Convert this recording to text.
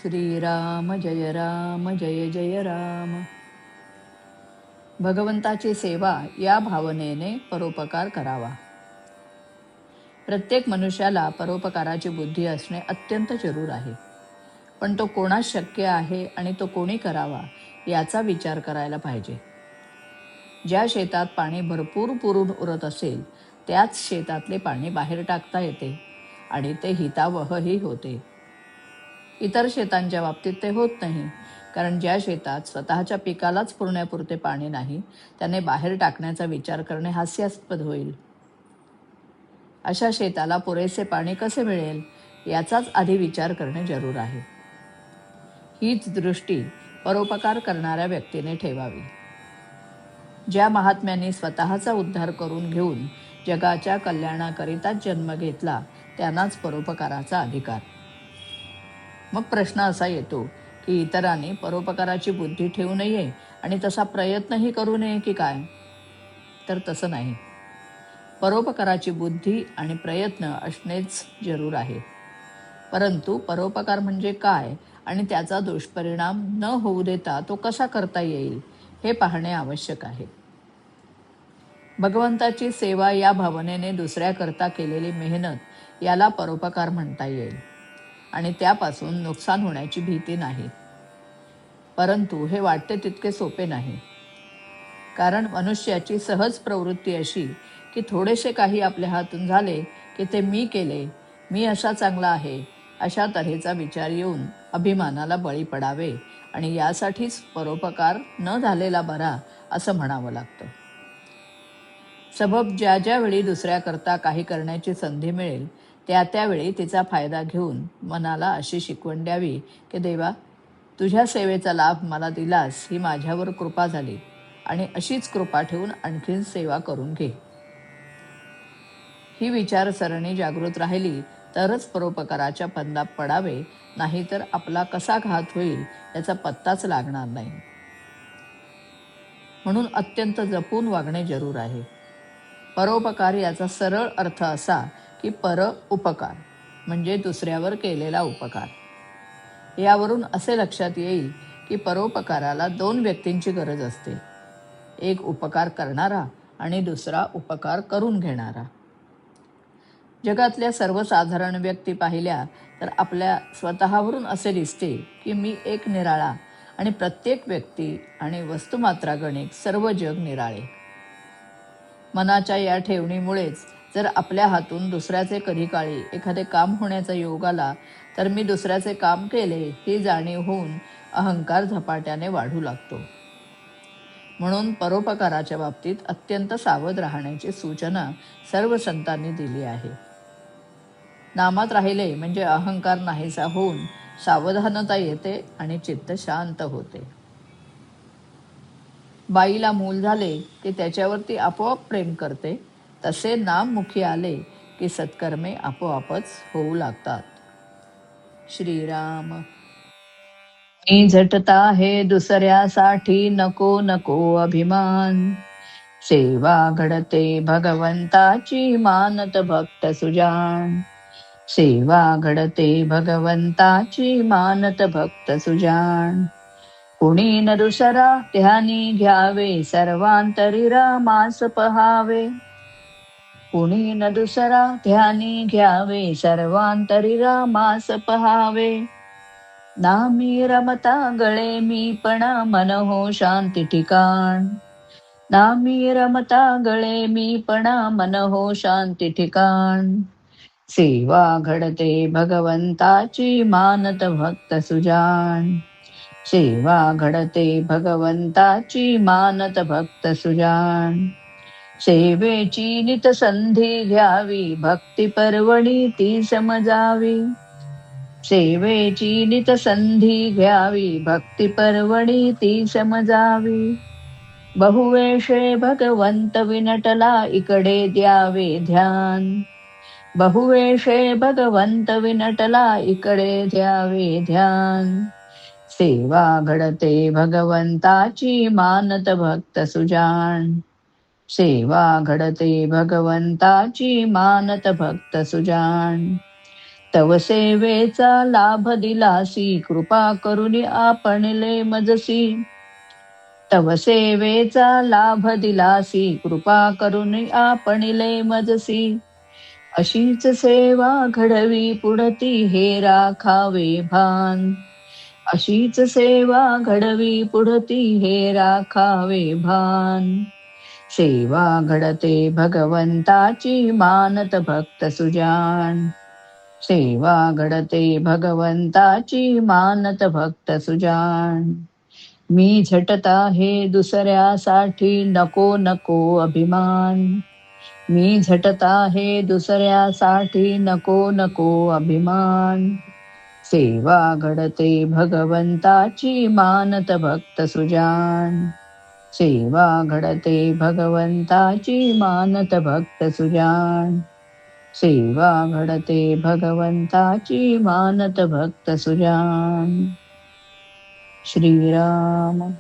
श्रीराम जय जय राम. भगवंताची सेवा या भावनेने परोपकार करावा. प्रत्येक मनुष्याला परोपकाराची बुद्धी असणे अत्यंत जरूर आहे. पण तो कोणास शक्य आहे आणि तो कोणी करावा याचा विचार करायला पाहिजे. ज्या शेतात पाणी भरपूर पुरून उरत असेल त्याच शेतातले पाणी बाहेर टाकता येते आणि ते हितावहही होते. इतर शेतांच्या बाबतीत ते होत नाही, कारण ज्या शेतात स्वतःच्या पिकालाच पुरण्यापुरते पाणी नाही त्याने बाहेर टाकण्याचा विचार करणे हास्यास्पद होईल. अशा शेताला पुरेसे पाणी कसे मिळेल याचाच आधी विचार करणे जरूर आहे. हीच दृष्टी परोपकार करणाऱ्या व्यक्तीने ठेवावी. ज्या महात्म्यांनी स्वतःचा उद्धार करून घेऊन जगाच्या कल्याणाकरिताच जन्म घेतला त्यांनाच परोपकाराचा अधिकार. मग प्रश्न असा येतो की इतरांनी परोपकाराची बुद्धी ठेवू नये आणि तसा प्रयत्नही करू नये की काय? तर तसं नाही. परोपकाराची बुद्धी आणि प्रयत्न असणेच जरूर आहे. परंतु परोपकार म्हणजे काय आणि त्याचा दुष्परिणाम न होऊ देता तो कसा करता येईल हे पाहणे आवश्यक आहे. भगवंताची सेवा या भावनेने दुसऱ्याकरता केलेली मेहनत याला परोपकार म्हणता येईल आणि त्यापासून नुकसान होण्याची भीती नाही. परंतु हे वाटते तितके सोपे नाही. कारण मनुष्याची सहज प्रवृत्ती अशी की थोडेसे काही आपल्या हातून झाले की ते मी केले, मी असा चांगला आहे अशा तऱ्हेचा विचार येऊन अभिमानाला बळी पडावे आणि यासाठीच परोपकार न झालेला बरा असं म्हणावं लागतं. सबब ज्या ज्या वेळी दुसऱ्याकरता काही करण्याची संधी मिळेल त्यावेळी तिचा फायदा घेऊन मनाला अशी शिकवण द्यावी की देवा, तुझ्या सेवेचा लाभ मला दिलास ही माझ्यावर कृपा झाली आणि अशीच कृपा ठेवून आणखीन सेवा करून घे. ही विचारसरणी जागृत राहिली तरच परोपकाराच्या फंदात पडावे, नाहीतर आपला कसा घात होईल याचा पत्ताच लागणार नाही. म्हणून अत्यंत जपून वागणे जरूर आहे. परोपकार याचा सरळ अर्थ असा की पर उपकार म्हणजे दुसऱ्यावर केलेला उपकार. यावरून असे लक्षात येईल की परोपकाराला दोन व्यक्तींची गरज असते, एक उपकार करणारा आणि दुसरा उपकार करून घेणारा. जगातल्या सर्वसाधारण व्यक्ती पाहिल्या तर आपल्या स्वतःवरून असे दिसते की मी एक निराळा आणि प्रत्येक व्यक्ती आणि वस्तुमात्रागणिक सर्व जग निराळे. मनाच्या या ठेवणीमुळेच जर आपल्या हातून दुसऱ्याचे कधी काळी एखादे काम होण्याचा योग आला तर मी दुसऱ्याचे काम केले ही जाणीव होऊन अहंकार झपाट्याने वाढू लागतो. म्हणून परोपकाराच्या बाबतीत अत्यंत सावध राहण्याची सूचना सर्व संतांनी दिली आहे. नामात राहिले म्हणजे अहंकार नाहीसा होऊन सावधानता येते आणि चित्त शांत होते. बाईला मूल झाले की त्याच्यावरती आपोआप प्रेम करते, तसे नाम मुखी आले की सत्कर्मे आपोआपच होऊ लागतात. श्रीराम. मी झटता हे दुसऱ्यासाठी नको नको अभिमान, सेवा घडते भगवंताची मानत भक्त सुजान. सेवा घडते भगवंताची मानत भक्त सुजान. कुणी न दुसरा ध्यानी घ्यावे सर्वांतरी रामास पहावे. कुणी न दुसरा ध्यानी घ्यावे सर्वांतरी रामास पहावे. नामी रमता गळे मी पण मन हो शांती ठिकाण. नामी रमता गळे मी पण मन हो शांती ठिकाण. सेवा घडते भगवंताची मानत भक्त सुजान. सेवा घडते भगवंताची मानत भक्त सुजान. सेवेची नित संधी घ्यावी भक्ती पर्वणी ती समजावी. सेवेची नित संधी घ्यावी भक्ती पर्वणी ती समजावी. बहुवेषे भगवंत विनटला इकडे द्यावे ध्यान. बहुवेषे भगवंत विनटला इकडे द्यावे ध्यान. सेवा घडते भगवंताची मानत भक्त सुजान. सेवा घडते भगवंताची मानत भक्त सुजान. तव सेवेचा लाभ दिलासी, कृपा करुणी आपणले मजसी. तव सेवेचा लाभ दिलासी, कृपा करुणी आपणले मजसी. अशीच सेवा घडवी पुढती, हे राखावे भान. अशीच सेवा घडवी पुढती, हे राखावे भान. सेवा घडते भगवंताची, मानत भक्त सुजान. सेवा घडते भगवंताची, मानत भक्त सुजान. मी झटत आहे दुसऱ्यासाठी, नको नको अभिमान. मी झटत आहे दुसऱ्यासाठी, नको नको अभिमान. सेवा घडते भगवंताची, मानत भक्त सुजान. सेवा घडते भगवंताची, मानत भक्त सुजान. सेवा घडते भगवंताची, मानत भक्त सुजान. श्रीराम